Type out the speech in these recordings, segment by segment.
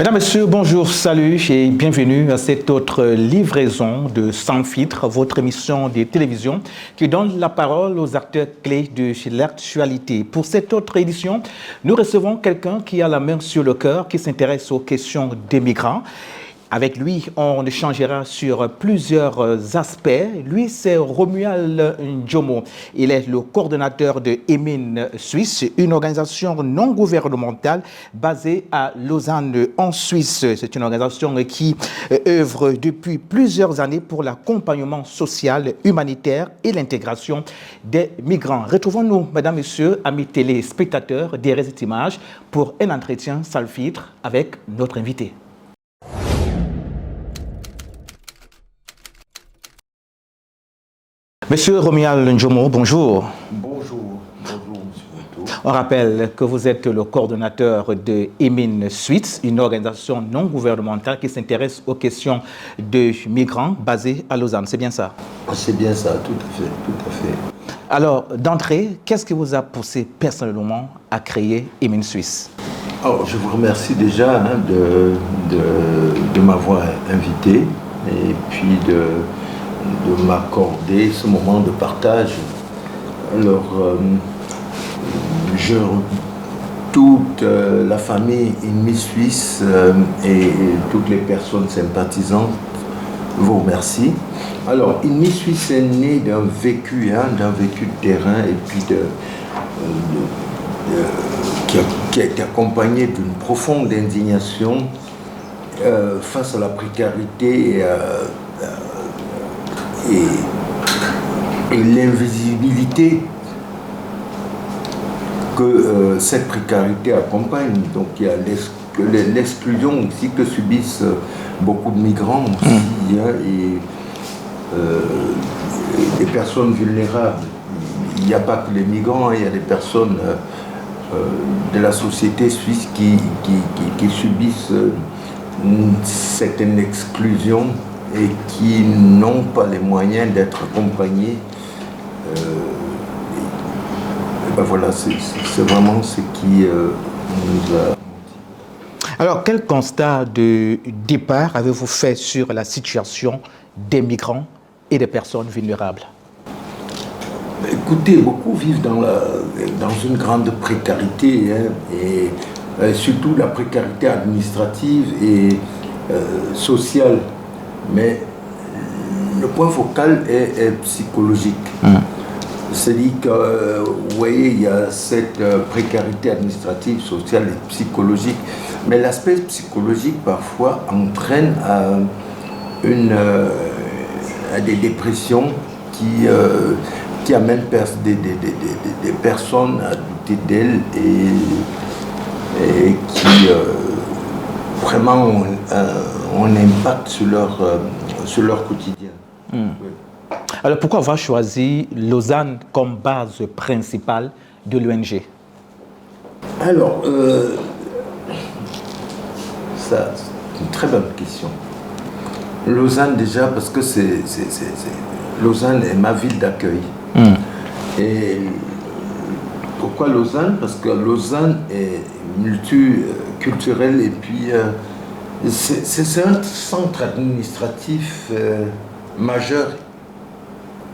Mesdames, Messieurs, bonjour, salut et bienvenue à cette autre livraison de Sans Filtre, votre émission de télévision qui donne la parole aux acteurs clés de l'actualité. Pour cette autre édition, nous recevons quelqu'un qui a la main sur le cœur, qui s'intéresse aux questions des migrants. Avec lui, on échangera sur plusieurs aspects. Lui, c'est Romuald Ndjomo. Il est le coordonnateur de Emin Suisse, une organisation non gouvernementale basée à Lausanne, en Suisse. C'est une organisation qui œuvre depuis plusieurs années pour l'accompagnement social, humanitaire et l'intégration des migrants. Retrouvons-nous, mesdames, messieurs, amis téléspectateurs des Récits Images, pour un entretien sans filtre avec notre invité. Monsieur Romuald Ndjomo, bonjour. Bonjour, monsieur. On rappelle que vous êtes le coordonnateur de Emin Suisse, une organisation non gouvernementale qui s'intéresse aux questions de migrants basée à Lausanne. C'est bien ça? C'est bien ça, tout à fait. Alors, d'entrée, qu'est-ce qui vous a poussé personnellement à créer Emin Suisse? Je vous remercie déjà de m'avoir invité et puis de m'accorder ce moment de partage. Alors, toute la famille Emin Suisse et toutes les personnes sympathisantes vous remercie. Alors, Emin Suisse est né d'un vécu de terrain et puis qui a été accompagné d'une profonde indignation face à la précarité et l'invisibilité que cette précarité accompagne. Donc il y a l'exclusion aussi que subissent beaucoup de migrants aussi, et des personnes vulnérables. Il n'y a pas que les migrants, il y a des personnes de la société suisse qui subissent une certaine exclusion et qui n'ont pas les moyens d'être accompagnés. Voilà, c'est vraiment ce qui nous a... Alors, quel constat de départ avez-vous fait sur la situation des migrants et des personnes vulnérables? Écoutez, beaucoup vivent dans une grande précarité, et surtout la précarité administrative et sociale. Mais le point focal est psychologique. C'est-à-dire que, vous voyez, il y a cette précarité administrative, sociale et psychologique. Mais l'aspect psychologique, parfois, entraîne à des dépressions qui amènent des personnes à douter d'elles et qui vraiment ont un impact sur leur quotidien. Oui. Alors pourquoi avoir choisi Lausanne comme base principale de l'ONG? Alors, ça, c'est une très bonne question. Lausanne déjà parce que Lausanne est ma ville d'accueil. Et pourquoi Lausanne? Parce que Lausanne est multiculturelle et puis c'est un centre administratif majeur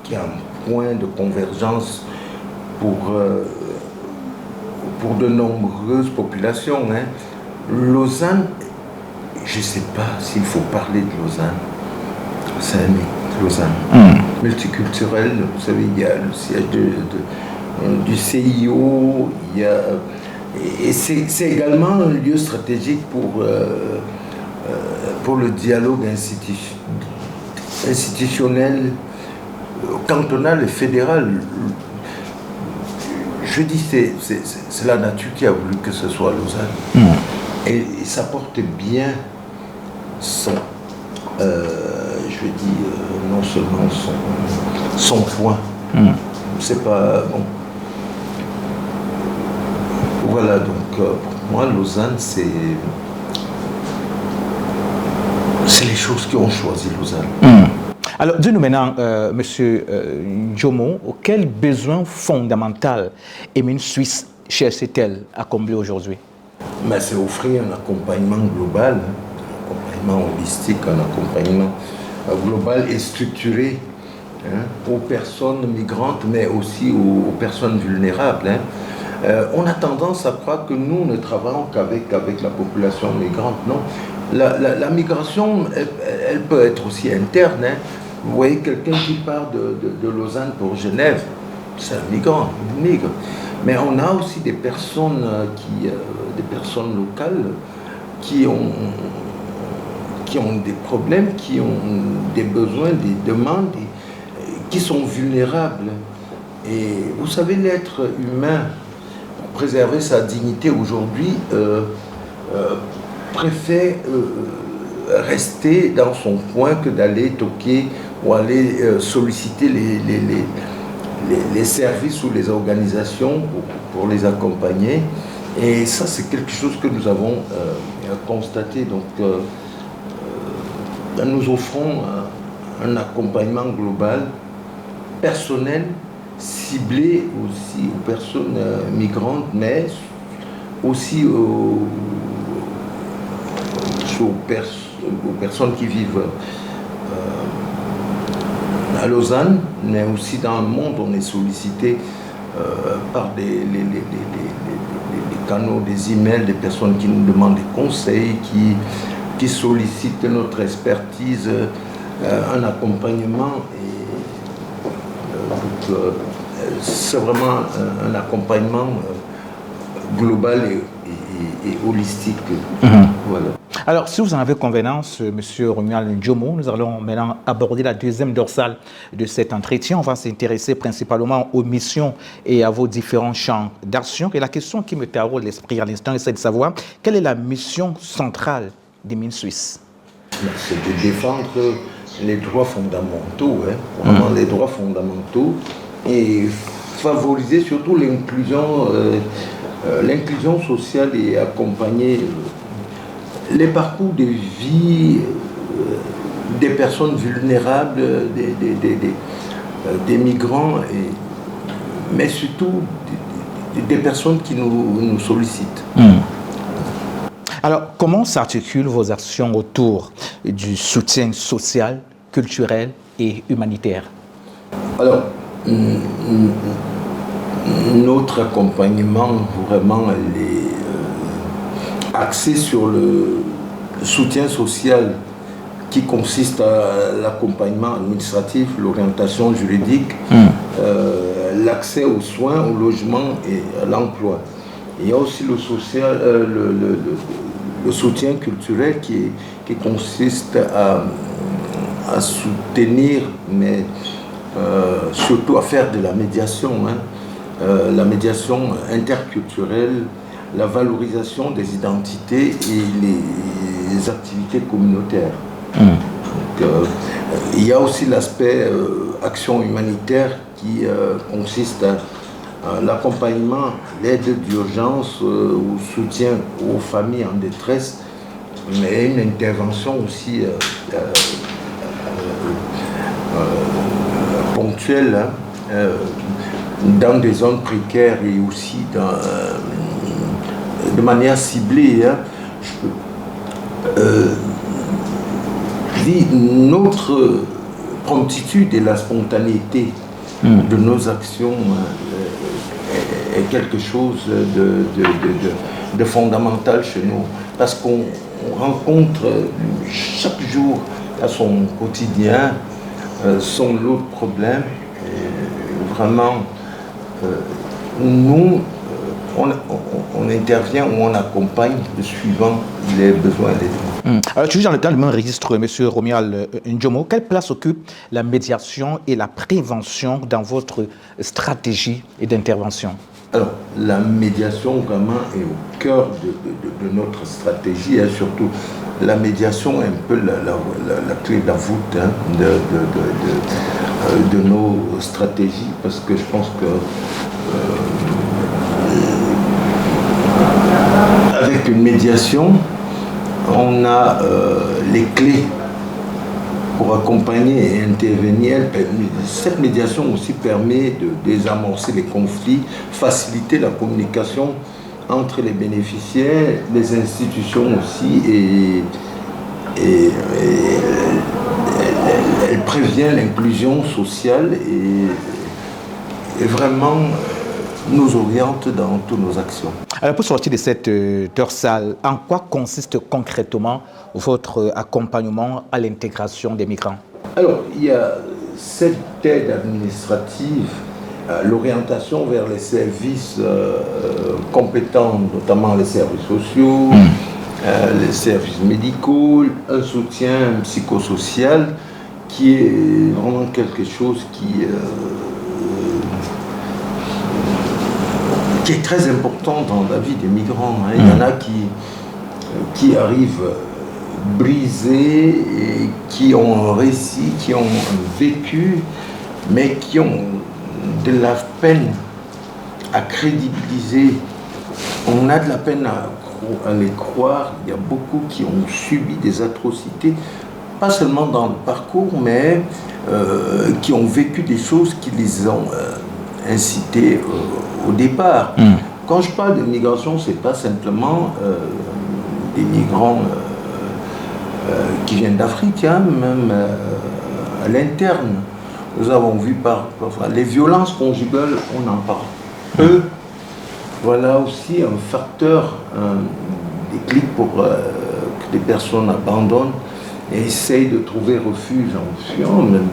qui est un point de convergence pour de nombreuses populations. Lausanne, je ne sais pas s'il faut parler de Lausanne. C'est un mythe, Lausanne. Multiculturel, vous savez, il y a le siège du CIO, et c'est également un lieu stratégique pour le dialogue institutionnel, cantonal et fédéral. Je dis c'est la nature qui a voulu que ce soit Lausanne. Et ça porte bien son, non seulement son point. C'est pas bon. Voilà, donc pour moi, Lausanne, c'est les choses qui ont choisi Lausanne. Alors, dis-nous maintenant, Monsieur Ndjomo, quel besoin fondamental Emin Suisse cherche-t-elle à combler aujourd'hui? mais c'est offrir un accompagnement global, un accompagnement holistique, un accompagnement global et structuré aux personnes migrantes, mais aussi aux personnes vulnérables. On a tendance à croire que nous ne travaillons qu'avec la population migrante. Non, la migration, elle peut être aussi interne. Vous voyez quelqu'un qui part de Lausanne pour Genève, c'est un migrant, il migre. Mais on a aussi des personnes des personnes locales qui ont des problèmes, qui ont des besoins, des demandes, qui sont vulnérables. Et vous savez, l'être humain, pour préserver sa dignité aujourd'hui, préfère rester dans son coin que d'aller toquer ou aller solliciter les services ou les organisations pour les accompagner. Et ça, c'est quelque chose que nous avons constaté. Donc, nous offrons un accompagnement global, personnel, ciblé aussi aux personnes migrantes, mais aussi aux personnes qui vivent à Lausanne, mais aussi dans le monde. On est sollicité par des canaux, des emails, des personnes qui nous demandent des conseils, qui sollicitent notre expertise, un accompagnement. C'est vraiment un accompagnement global et holistique. Voilà. Alors, si vous en avez convenance, M. Romuald Ndjomo, nous allons maintenant aborder la deuxième dorsale de cet entretien. On va s'intéresser principalement aux missions et à vos différents champs d'action. Et la question qui me taraude l'esprit à l'instant, c'est de savoir quelle est la mission centrale des mines suisses. C'est de défendre les droits fondamentaux, vraiment les droits fondamentaux, et favoriser surtout l'inclusion sociale et accompagner les parcours de vie des personnes vulnérables, des migrants, mais surtout des personnes qui nous sollicitent. Alors, comment s'articulent vos actions autour du soutien social, culturel et humanitaire? Alors, notre accompagnement, vraiment, est axé sur le soutien social qui consiste à l'accompagnement administratif, l'orientation juridique, l'accès aux soins, au logement et à l'emploi. Il y a aussi le soutien culturel qui consiste à soutenir, mais surtout à faire de la médiation, la médiation interculturelle, la valorisation des identités et les activités communautaires. Donc, il y a aussi l'aspect action humanitaire qui consiste à l'accompagnement, l'aide d'urgence ou soutien aux familles en détresse, mais une intervention aussi ponctuelle dans des zones précaires et aussi de manière ciblée. Notre promptitude et la spontanéité de nos actions est quelque chose de fondamental chez nous, parce qu'on rencontre chaque jour à son quotidien son lot de problèmes. Et vraiment, nous, on intervient ou on accompagne suivant les besoins des gens. Alors, toujours dans le même registre, M. Romuald Ndjomo, quelle place occupe la médiation et la prévention dans votre stratégie d'intervention? Alors, la médiation vraiment est au cœur de notre stratégie, et surtout la médiation est un peu la clé de la voûte de nos stratégies, parce que je pense que avec une médiation, on a les clés pour accompagner et intervenir. Cette médiation aussi permet de désamorcer les conflits, faciliter la communication entre les bénéficiaires, les institutions aussi, et elle prévient l'inclusion sociale et vraiment nous oriente dans toutes nos actions. Alors pour sortir de cette dorsale, en quoi consiste concrètement votre accompagnement à l'intégration des migrants? Alors, il y a cette aide administrative, l'orientation vers les services compétents, notamment les services sociaux, les services médicaux, un soutien psychosocial qui est vraiment quelque chose qui est très important dans la vie des migrants. Hein. Il y en a qui arrivent brisés et qui ont un récit, qui ont un vécu, mais qui ont de la peine à crédibiliser. On a de la peine à les croire. Il y a beaucoup qui ont subi des atrocités, pas seulement dans le parcours, mais qui ont vécu des choses qui les ont incités au départ. Quand je parle de migration, ce n'est pas simplement des migrants qui viennent d'Afrique, hein, même à l'interne. Nous avons vu les violences conjugales, on en parle peu. Voilà aussi un facteur, un déclic pour que des personnes abandonnent et essayent de trouver refuge en fuyant, même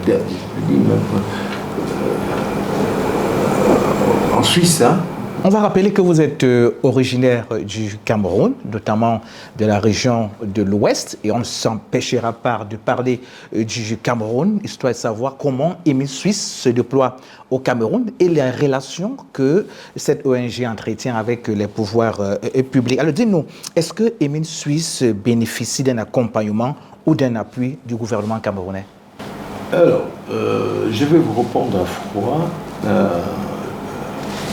en Suisse. Hein. On va rappeler que vous êtes originaire du Cameroun, notamment de la région de l'Ouest, et on ne s'empêchera pas de parler du Cameroun, histoire de savoir comment Émile Suisse se déploie au Cameroun et les relations que cette ONG entretient avec les pouvoirs publics. Alors dis-nous, est-ce que Émile Suisse bénéficie d'un accompagnement ou d'un appui du gouvernement camerounais? Alors, je vais vous répondre à froid.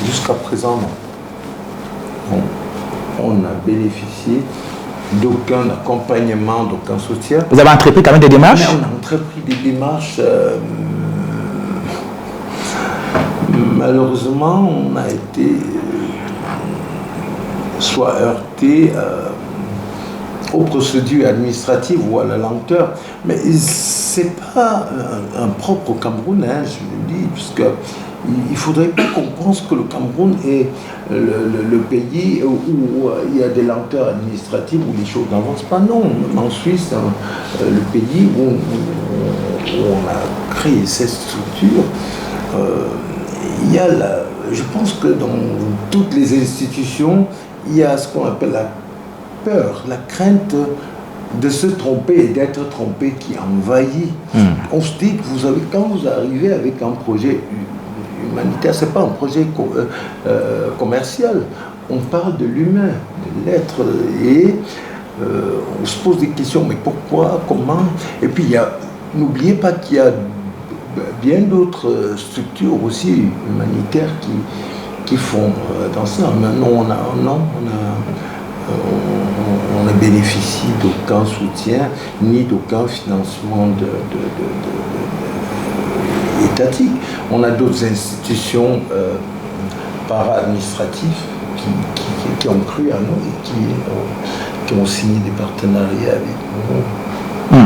Jusqu'à présent, on a bénéficié d'aucun accompagnement, d'aucun soutien. Vous avez entrepris quand même des démarches? Mais on a entrepris des démarches. Malheureusement, on a été soit heurté aux procédures administratives ou à la lenteur. Mais ce n'est pas un propre au Cameroun, hein, je le dis, puisque il ne faudrait pas qu'on pense que le Cameroun est le pays où il y a des lenteurs administratives, où les choses n'avancent pas. Non, en Suisse, le pays où on a créé cette structure, il y a je pense que dans toutes les institutions, il y a ce qu'on appelle la peur, la crainte de se tromper et d'être trompé qui envahit. On se dit que quand vous arrivez avec un projet humanitaire, ce n'est pas un projet commercial. On parle de l'humain, de l'être. Et on se pose des questions, mais pourquoi, comment? Et puis, n'oubliez pas qu'il y a bien d'autres structures aussi humanitaires qui font dans ça. Maintenant, on ne bénéficie d'aucun soutien ni d'aucun financement étatique. On a d'autres institutions para-administratives qui ont cru à nous et qui ont signé des partenariats avec nous.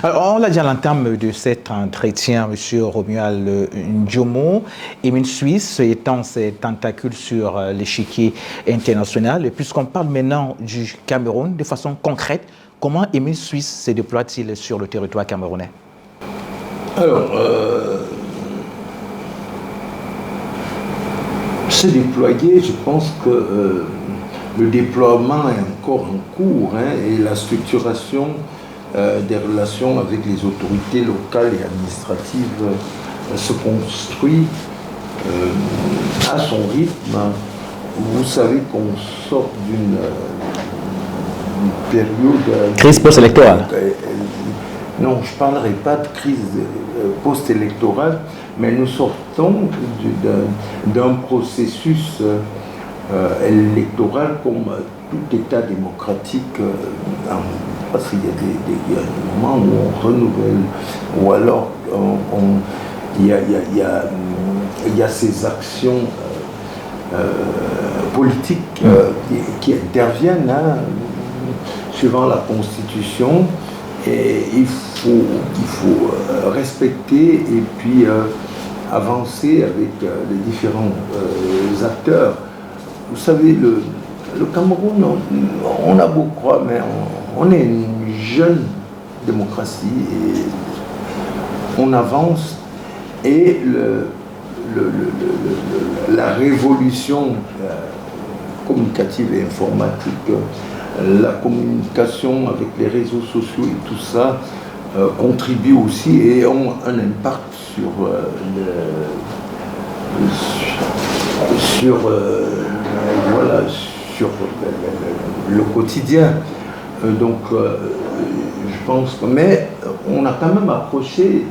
Alors, on l'a dit à l'entame de cet entretien, M. Romuald Ndiomo, Émile Suisse étend ses tentacules sur l'échiquier international. Et puisqu'on parle maintenant du Cameroun, de façon concrète, comment Émile Suisse se déploie-t-il sur le territoire camerounais? Alors, se déployer, je pense que le déploiement est encore en cours, hein, et la structuration des relations avec les autorités locales et administratives se construit à son rythme. Vous savez qu'on sort d'une période... Crise post-électorale. Non, je ne parlerai pas de crise post-électorale, mais nous sortons d'un processus électoral comme tout État démocratique, parce qu'il y a des moments où on renouvelle, ou alors il y a ces actions politiques qui interviennent suivant la Constitution. Et il faut respecter et puis avancer avec les différents acteurs. Vous savez, le Cameroun, on a beau croire, mais on est une jeune démocratie et on avance. Et la révolution communicative et informatique, la communication avec les réseaux sociaux et tout ça contribue aussi et ont un impact sur le quotidien. Donc je pense que, mais on a quand même approché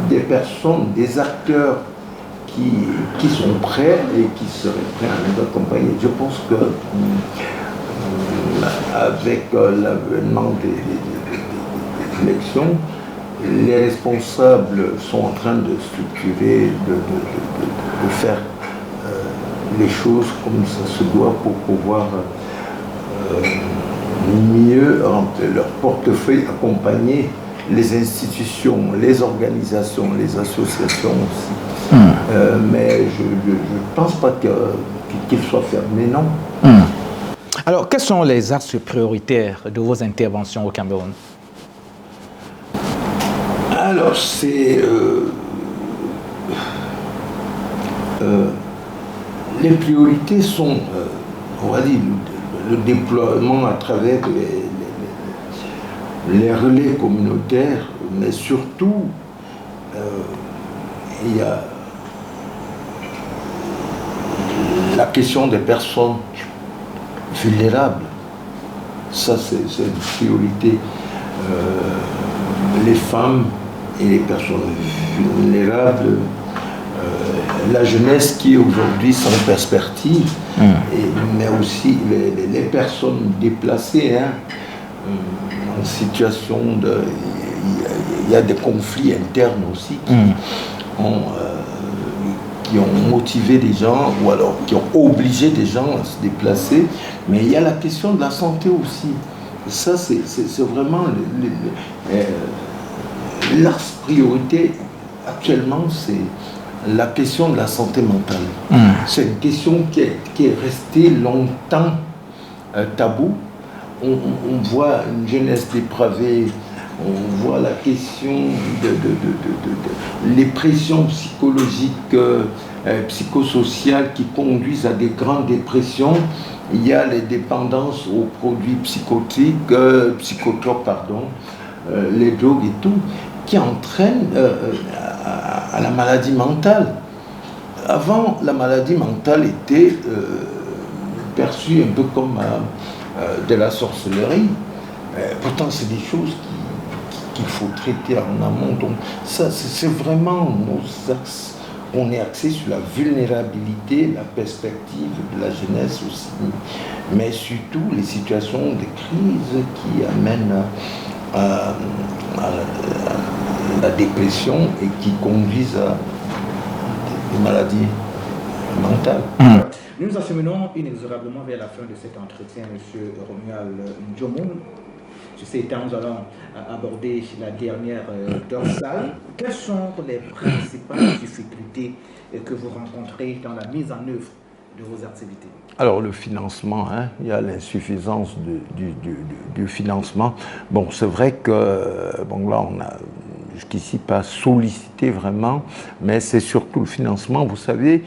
des personnes, des acteurs qui sont prêts et qui seraient prêts à nous accompagner. Je pense que avec l'avènement des élections, les responsables sont en train de structurer, de faire les choses comme ça se doit pour pouvoir mieux remplir leur portefeuille, accompagner les institutions, les organisations, les associations aussi. Mais je ne pense pas qu'il soit fermé, non. Alors, quels sont les axes prioritaires de vos interventions au Cameroun? Alors, c'est les priorités sont, on va dire, le déploiement à travers les relais communautaires, mais surtout, il y a la question des personnes vulnérables. Ça, c'est une priorité. Les femmes et les personnes vulnérables, la jeunesse qui est aujourd'hui sans perspective, mais aussi les personnes déplacées, en situation de... Il y a des conflits internes aussi qui ont motivé des gens ou alors qui ont obligé des gens à se déplacer. Mais il y a la question de la santé aussi. Ça, c'est vraiment l'axe priorité actuellement, c'est la question de la santé mentale. C'est une question qui est restée longtemps tabou. On voit une jeunesse dépravée, on voit la question les pressions psychologiques, psychosociales qui conduisent à des grandes dépressions. Il y a les dépendances aux produits psychotropes, les drogues et tout, qui entraînent à la maladie mentale. Avant, la maladie mentale était perçue un peu comme de la sorcellerie. Pourtant, c'est des choses qu'il faut traiter en amont. Donc, ça, c'est vraiment nos axes. On est axé sur la vulnérabilité, la perspective de la jeunesse aussi, mais surtout les situations de crise qui amènent à la dépression et qui conduisent à des maladies mentales. Nous acheminons inexorablement vers la fin de cet entretien, M. Romuald Ndjomoun. Sur ces temps, nous allons aborder la dernière dorsale. Quelles sont les principales difficultés que vous rencontrez dans la mise en œuvre de vos activités? Alors le financement, il y a l'insuffisance du financement. Bon, c'est vrai que là on a jusqu'ici pas sollicité vraiment, mais c'est surtout le financement. Vous savez,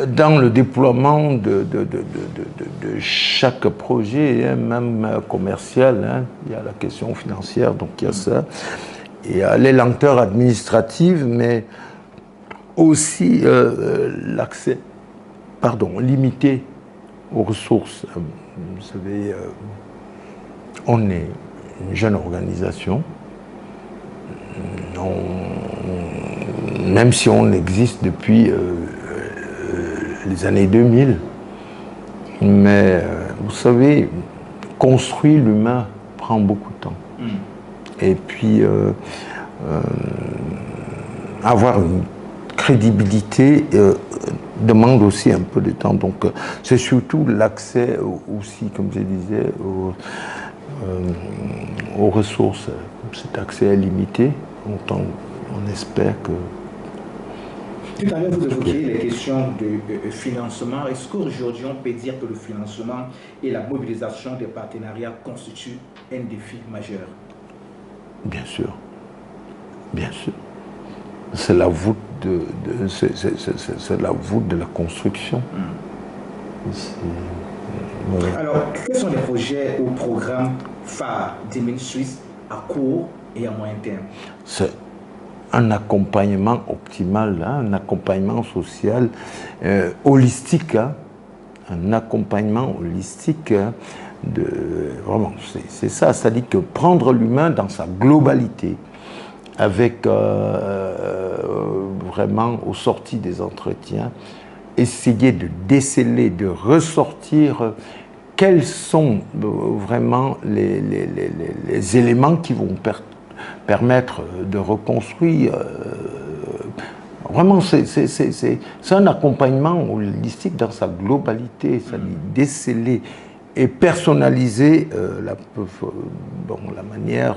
dans le déploiement de chaque projet, même commercial, il y a la question financière, donc il y a ça. Il y a les lenteurs administratives, mais aussi l'accès, limité aux ressources. Vous savez, on est une jeune organisation. Même si on existe depuis les années 2000, mais vous savez, construire l'humain prend beaucoup de temps. Et puis, avoir une crédibilité demande aussi un peu de temps. Donc, c'est surtout l'accès aussi, comme je disais, aux ressources. Cet accès est limité. On espère que... Tout à l'heure, vous évoquiez les questions de financement. Est-ce qu'aujourd'hui, on peut dire que le financement et la mobilisation des partenariats constituent un défi majeur? Bien sûr. Bien sûr. C'est la voûte c'est la voûte de la construction. Voilà. Alors, quels sont les projets ou programmes phares d'Emile Suisse à court et à moyen terme? C'est un accompagnement optimal, hein, un accompagnement social holistique, hein, un accompagnement holistique, hein, vraiment, c'est ça, c'est-à-dire que prendre l'humain dans sa globalité, avec vraiment, aux sorties des entretiens, essayer de déceler, de ressortir quels sont vraiment les éléments qui vont permettre de reconstruire. Vraiment, c'est un accompagnement holistique dans sa globalité, c'est-à-dire déceler et personnaliser la manière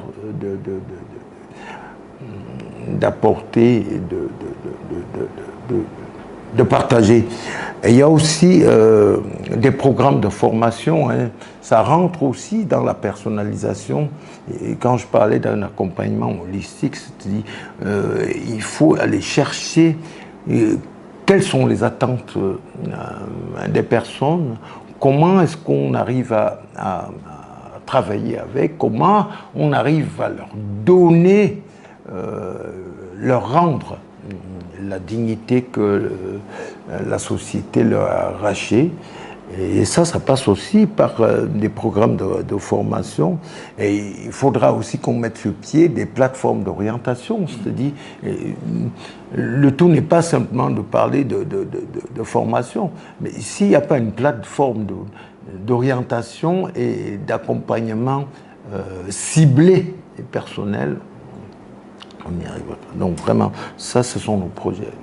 d'apporter et de partager. Et il y a aussi des programmes de formation, hein. Ça rentre aussi dans la personnalisation. Et quand je parlais d'un accompagnement holistique, c'est-à-dire il faut aller chercher quelles sont les attentes des personnes, comment est-ce qu'on arrive à travailler avec, comment on arrive à leur donner, leur rendre la dignité que la société leur a arrachée. Et ça passe aussi par des programmes de formation. Et il faudra aussi qu'on mette sur pied des plateformes d'orientation. C'est-à-dire, le tout n'est pas simplement de parler de formation, mais s'il n'y a pas une plateforme d'orientation et d'accompagnement ciblé et personnel, on n'y arrive pas. Donc vraiment, ça, ce sont nos projets à venir.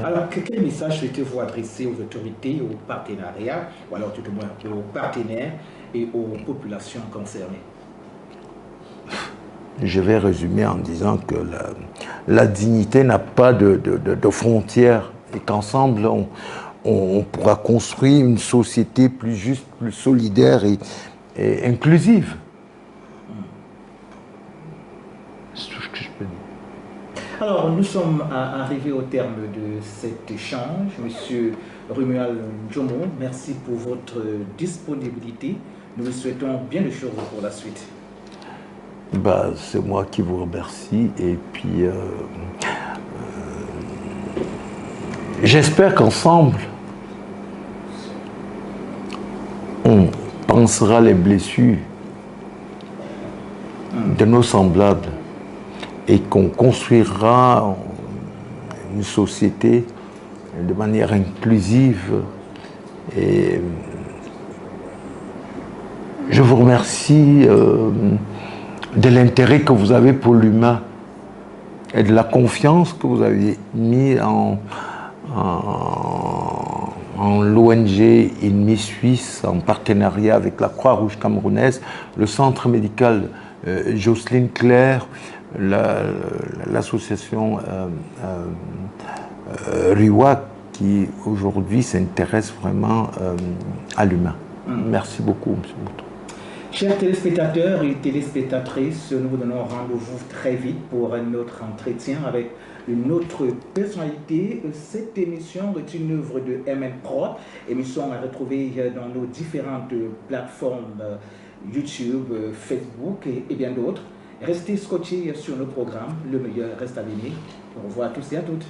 Alors, quel message souhaitez-vous adresser aux autorités, aux partenariats, ou alors tout au moins aux partenaires et aux populations concernées? Je vais résumer en disant que la dignité n'a pas de frontières et qu'ensemble, on pourra construire une société plus juste, plus solidaire et inclusive. C'est tout ce que je peux dire. Alors, nous sommes arrivés au terme de cet échange. Monsieur Romuald Njomo, merci pour votre disponibilité. Nous vous souhaitons bien de choses pour la suite. C'est moi qui vous remercie. Et puis, j'espère qu'ensemble, on pansera les blessures de nos semblables et qu'on construira une société de manière inclusive. Et je vous remercie de l'intérêt que vous avez pour l'humain et de la confiance que vous avez mis en l'ONG INMI Suisse, en partenariat avec la Croix-Rouge camerounaise, le centre médical Jocelyne Claire, l'association RIWA qui aujourd'hui s'intéresse vraiment à l'humain. Merci beaucoup, M. Mouton. Chers téléspectateurs et téléspectatrices, nous vous donnons rendez-vous très vite pour un autre entretien avec une autre personnalité. Cette émission est une œuvre de MN Pro, émission à retrouver dans nos différentes plateformes YouTube, Facebook et bien d'autres. Restez scotchés sur nos programmes, le meilleur reste à venir. Au revoir à tous et à toutes.